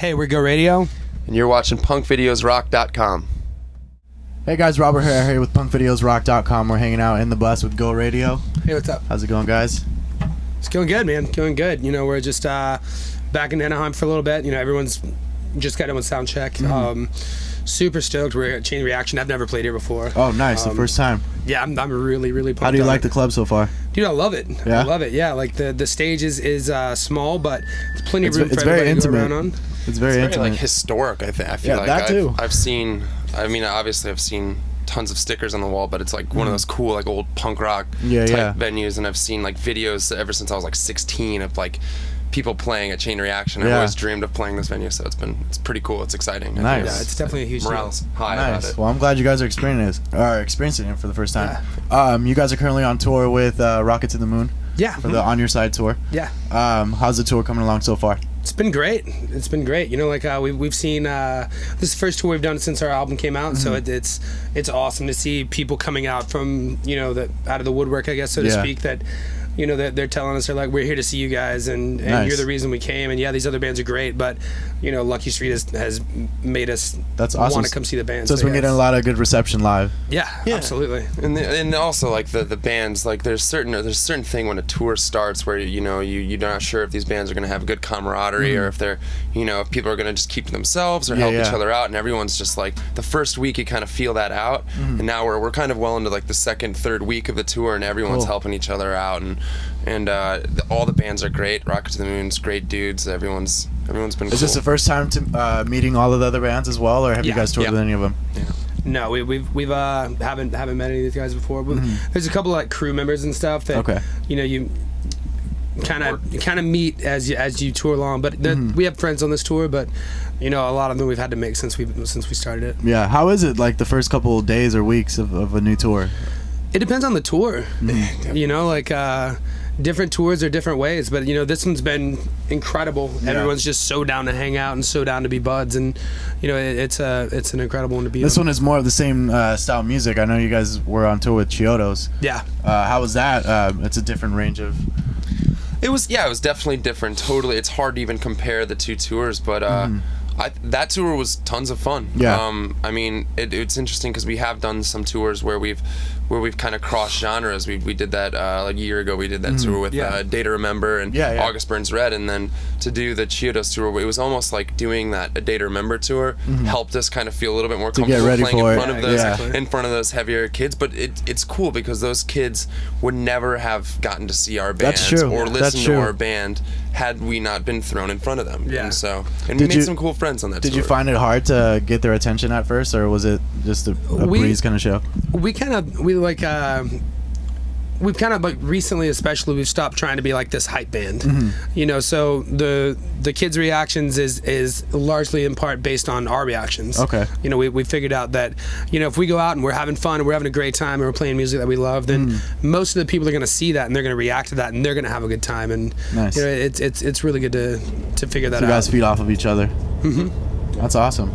Hey, we're Go Radio. And you're watching punkvideosrock.com. Hey guys, Robert Herrera here with punkvideosrock.com. We're hanging out in the bus with Go Radio. Hey, what's up? How's it going, guys? It's going good, man. Going good. You know, we're just back in Anaheim for a little bit. You know, everyone's just got done with sound check. Super stoked. We're at Chain Reaction. I've never played here before. Oh, nice. The first time. Yeah, I'm really pumped. How do you like the club so far? Dude, I love it. Yeah? I love it. Yeah, like the stage is small, but there's plenty of room for it's very everybody to go intimate. around on. It's very intimate. Like historic. I feel like that too. I've seen. I mean, obviously, I've seen tons of stickers on the wall, but it's like one of those cool, like old punk rock type venues, and I've seen like videos ever since I was like 16 of like people playing at Chain Reaction. I've always dreamed of playing this venue, so it's pretty cool. It's exciting. Nice. Yeah, it's definitely a huge morale's high about it. Well, I'm glad you guys are experiencing it for the first time. Yeah. You guys are currently on tour with Rocket to the Moon. Yeah. For the On Your Side tour. Yeah. How's the tour coming along so far? It's been great. It's been great. You know, like we've seen this is the first tour we've done since our album came out, so it's awesome to see people coming out from, you know, out of the woodwork, I guess, so to speak, that, you know, they're telling us, they're like, we're here to see you guys, and you're the reason we came. And yeah, these other bands are great, but, you know, Lucky Street has made us want to come see the band. So it's been getting a lot of good reception live. Yeah, absolutely. And also like the bands, like there's a certain thing when a tour starts where you're not sure if these bands are gonna have good camaraderie or if they're, you know, if people are gonna just keep to themselves or help each other out, and everyone's just like, the first week you kind of feel that out, and now we're kind of well into like the second, third week of the tour, and everyone's helping each other out, and all the bands are great. Rocket to the Moon's great dudes. Everyone's been cool. Is this the first time to meeting all of the other bands as well, or have you guys toured with any of them? Yeah. No, we've haven't met any of these guys before. But there's a couple of like crew members and stuff that you know, you kind of meet as you tour along. But we have friends on this tour, but you know, a lot of them we've had to make since we started it. Yeah. How is it like the first couple of days or weeks of a new tour? It depends on the tour. You know, like different tours are different ways, but you know, this one's been incredible. Everyone's just so down to hang out and so down to be buds, and you know, it's an incredible one to be. This one is more of the same style music. I know you guys were on tour with Chiodos. Yeah. How was that? It's a different range of. It was definitely different. Totally, it's hard to even compare the two tours, but that tour was tons of fun. Yeah. I mean, it's interesting because we have done some tours where we've kind of crossed genres. We did that like a year ago. We did that tour with Day to Remember and August Burns Red, and then to do the Chiodos tour, it was almost like doing that a Day to Remember tour helped us kind of feel a little bit more comfortable playing in front of those heavier kids. But it's cool because those kids would never have gotten to see our band or listen to our band had we not been thrown in front of them. Yeah. And we made some cool friends on that tour. Did you find it hard to get their attention at first, or was it just a breeze kind of show? We've kind of like recently, especially, we've stopped trying to be like this hype band. You know, so the kids' reactions is largely in part based on our reactions. Okay. You know, we figured out that, you know, if we go out and we're having fun and we're having a great time and we're playing music that we love, then most of the people are going to see that and they're going to react to that and they're going to have a good time. And you know, it's really good to figure that out. You guys feed off of each other. That's awesome.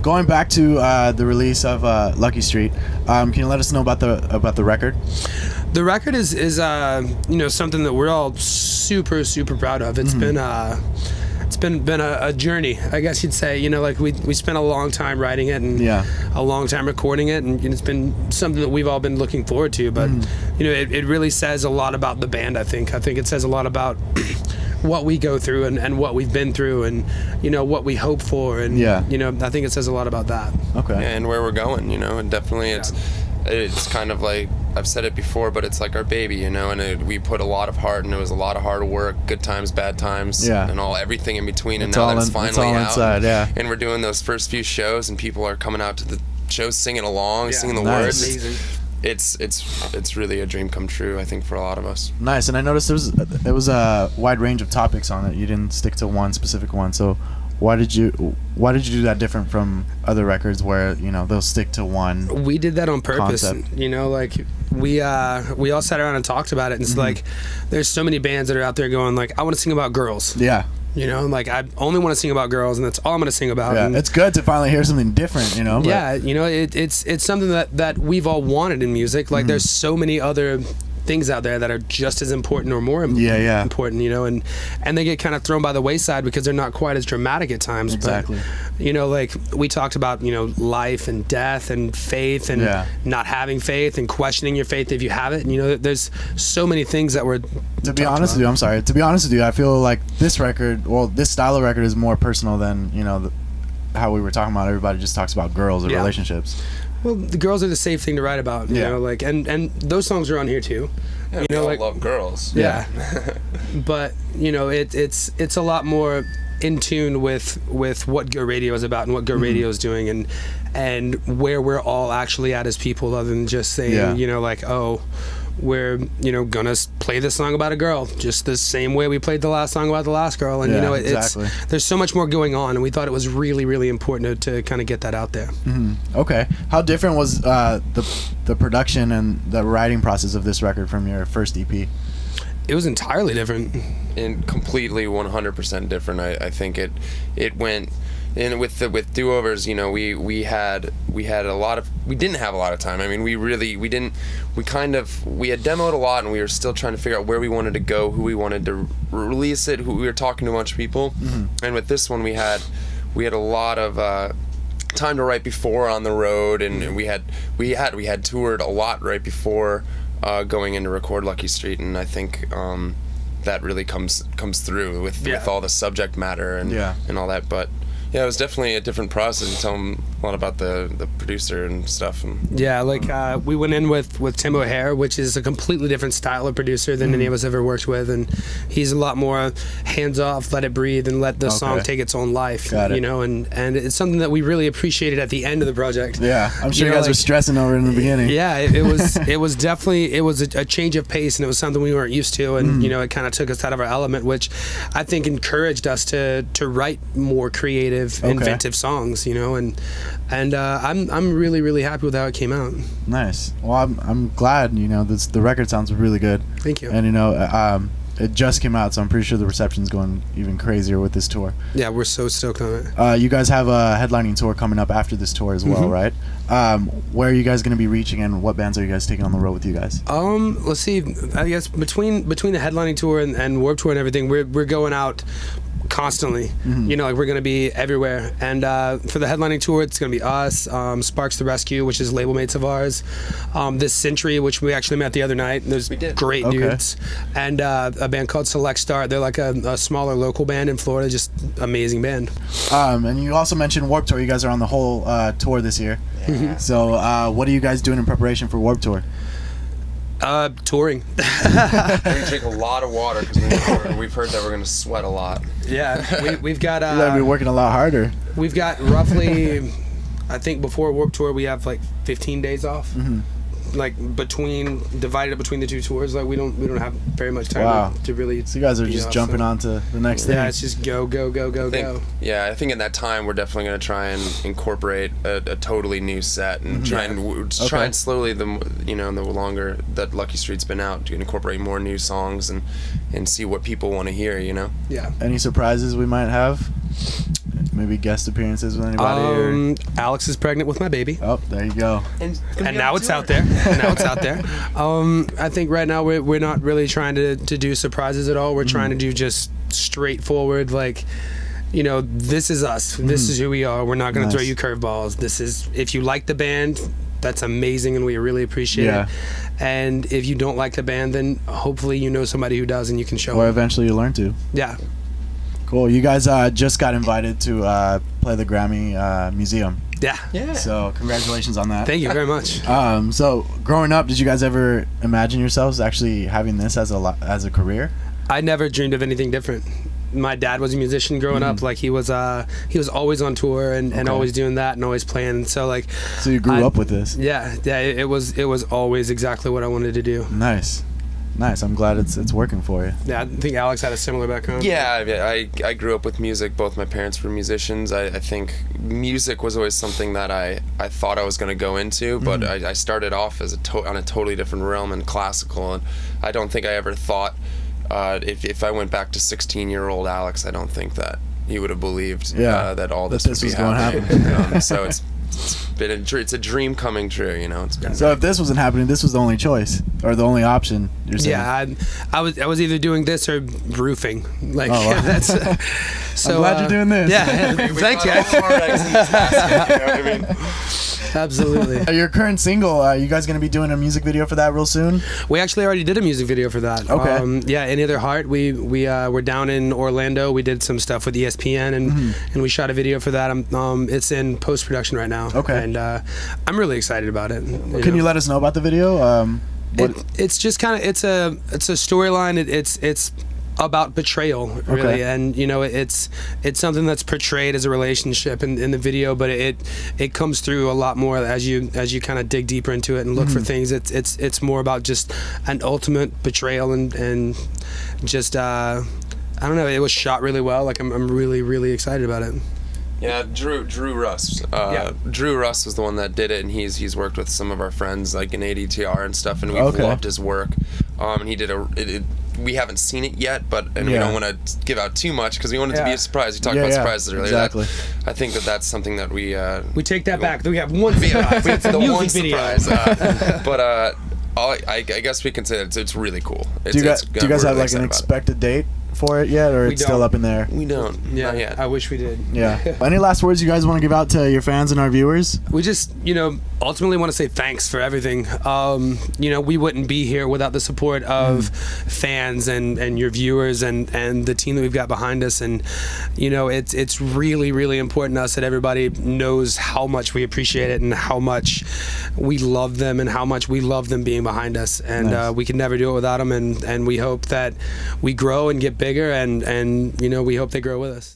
Going back to the release of Lucky Street, can you let us know about the record? The record is you know, something that we're all super proud of. It's been a journey, I guess you'd say. You know, like we spent a long time writing it and a long time recording it, and it's been something that we've all been looking forward to. But you know, it really says a lot about the band. I think it says a lot about what we go through and what we've been through, and you know, what we hope for, and you know, I think it says a lot about that. Okay. And where we're going, you know, and definitely it's kind of like, I've said it before, but it's like our baby, you know, and we put a lot of heart, and it was a lot of hard work, good times, bad times, and everything in between, and now that it's finally out, and we're doing those first few shows, and people are coming out to the shows singing along, singing the words. Amazing. It's really a dream come true, I think, for a lot of us. Nice. And I noticed there was a wide range of topics on it. You didn't stick to one specific one. So why did you do that different from other records where, you know, they'll stick to one? We did that on purpose. Concept. You know, like we all sat around and talked about it, and it's like there's so many bands that are out there going like, I want to sing about girls. Yeah. You know, like I only want to sing about girls, and that's all I'm going to sing about. Yeah, and it's good to finally hear something different, you know. Yeah, you know, it's something that we've all wanted in music. Like there's so many other things out there that are just as important or more important, you know, and they get kind of thrown by the wayside because they're not quite as dramatic at times. Exactly. But, you know, like we talked about, you know, life and death and faith and not having faith and questioning your faith if you have it. And, you know, there's so many things that were. To be honest with you, I'm sorry. To be honest with you, I feel like this record, well, this style of record is more personal than, you know, how we were talking about. Everybody just talks about girls or relationships. Well, the girls are the safe thing to write about, you know, like, and those songs are on here too. Yeah, you know, we all love girls. Yeah. But, you know, it's a lot more in tune with what Go Radio is about and what Go Radio is doing and where we're all actually at as people, other than just saying, you know, like, oh, we're, you know, gonna play this song about a girl just the same way we played the last song about the last girl. And you know, there's so much more going on, and we thought it was really, really important to kind of get that out there. Okay, how different was the production and the writing process of this record from your first EP? It was entirely different. And completely 100% different. I think it went. And with Do-Overs, you know, we didn't have a lot of time. I mean, we had demoed a lot, and we were still trying to figure out where we wanted to go, who we wanted to release it, we were talking to a bunch of people. And with this one, we had a lot of time to write before on the road, and we had toured a lot right before going in to record Lucky Street, and I think that really comes through with all the subject matter and all that. But yeah, it was definitely a different process. You tell them a lot about the producer and stuff. And, yeah, like we went in with Tim Herrera, which is a completely different style of producer than any of us ever worked with, and he's a lot more hands off, let it breathe, and let the song take its own life. You know, and it's something that we really appreciated at the end of the project. Yeah, I'm sure you guys were stressing over it in the beginning. Yeah, it was definitely a change of pace, and it was something we weren't used to, and you know, it kind of took us out of our element, which I think encouraged us to write more creative, inventive songs, you know, and I'm really, really happy with how it came out. Nice. Well, I'm glad, you know, the record sounds really good. Thank you. And you know, it just came out, so I'm pretty sure the reception's going even crazier with this tour. Yeah, we're so stoked on it. You guys have a headlining tour coming up after this tour as well, right? Where are you guys going to be reaching, and what bands are you guys taking on the road with you guys? Let's see. I guess between the headlining tour and Warped Tour and everything, we're going out constantly. You know, like, we're gonna be everywhere, and for the headlining tour, it's gonna be us, Sparks the Rescue, which is label mates of ours, This Century, which we actually met the other night. There's great dudes, and a band called Select Start. They're like a smaller local band in Florida, just amazing band. And you also mentioned Warped Tour. You guys are on the whole tour this year. So what are you guys doing in preparation for Warped Tour? Touring. We're gonna drink a lot of water because we've heard that we're gonna sweat a lot. Yeah, we've got. You're gonna be working a lot harder. We've got roughly, I think before Warped Tour we have like 15 days off. Like divided between the two tours. Like we don't have very much time to really. So you guys are just jumping on to the next thing. Yeah, it's just go. Yeah, I think in that time we're definitely going to try and incorporate a totally new set and try and slowly the longer that Lucky Street's been out, to incorporate more new songs and see what people want to hear. You know. Yeah. Any surprises we might have? Maybe guest appearances with anybody? Alex is pregnant with my baby. Oh, there you go. And now it's out there. I think right now we're not really trying to do surprises at all. We're trying to do just straightforward, like, you know, this is us. This is who we are. We're not going to throw you curveballs. This is, if you like the band, that's amazing, and we really appreciate it. And if you don't like the band, then hopefully you know somebody who does, and you can show them. Or eventually you learn to. Yeah. Cool. You guys just got invited to play the Grammy Museum. Yeah. So congratulations on that. Thank you very much. So growing up, did you guys ever imagine yourselves actually having this as a career? I never dreamed of anything different. My dad was a musician growing up. Like he was always on tour and always doing that and always playing. And so like. So you grew up with this. Yeah. It was always exactly what I wanted to do. Nice. I'm glad it's working for you. Yeah, I think Alex had a similar background. Yeah, I grew up with music. Both my parents were musicians. I think music was always something that I thought I was going to go into, but I started off as on a totally different realm in classical, and I don't think I ever thought, if I went back to 16-year-old Alex, I don't think that he would have believed that all this would be happening. So it's it's a dream coming true. You know. It's been so if this wasn't happening, this was the only choice or the only option. You're saying? Yeah, I was either doing this or roofing. Like that's. So I'm glad you're doing this. Yeah, thank you. Absolutely. Your current single, you guys gonna be doing a music video for that real soon? We actually already did a music video for that. Okay. Yeah, Any Other Heart. We were down in Orlando. We did some stuff with ESPN and we shot a video for that. It's in post production right now. Okay. And I'm really excited about it. Can you let us know about the video? It's just kind of it's a storyline. It's about betrayal, really. Okay. And you know, it's something that's portrayed as a relationship in the video, but it comes through a lot more as you kind of dig deeper into it and look for things. It's more about just an ultimate betrayal and just I don't know. It was shot really well. Like I'm really excited about it. Yeah, Drew Russ. Drew Russ was the one that did it, and he's worked with some of our friends like in ADTR and stuff, and we've loved his work. And he did we haven't seen it yet, but we don't want to give out too much because we want it to be a surprise. We talked about surprises earlier. Exactly. I think that's something that we take that back. We have one surprise. We have the one surprise. Video. But I guess we can say it's really cool. Do you guys have like an expected date for it yet, or it's still up in there? We don't. Yeah, not yet. I wish we did. Yeah. Any last words you guys want to give out to your fans and our viewers? We just, ultimately want to say thanks for everything. We wouldn't be here without the support of fans and your viewers and the team that we've got behind us. And, it's really important to us that everybody knows how much we appreciate it and how much we love them and how much we love them being behind us. And we could never do it without them. And we hope that we grow and get bigger and we hope they grow with us.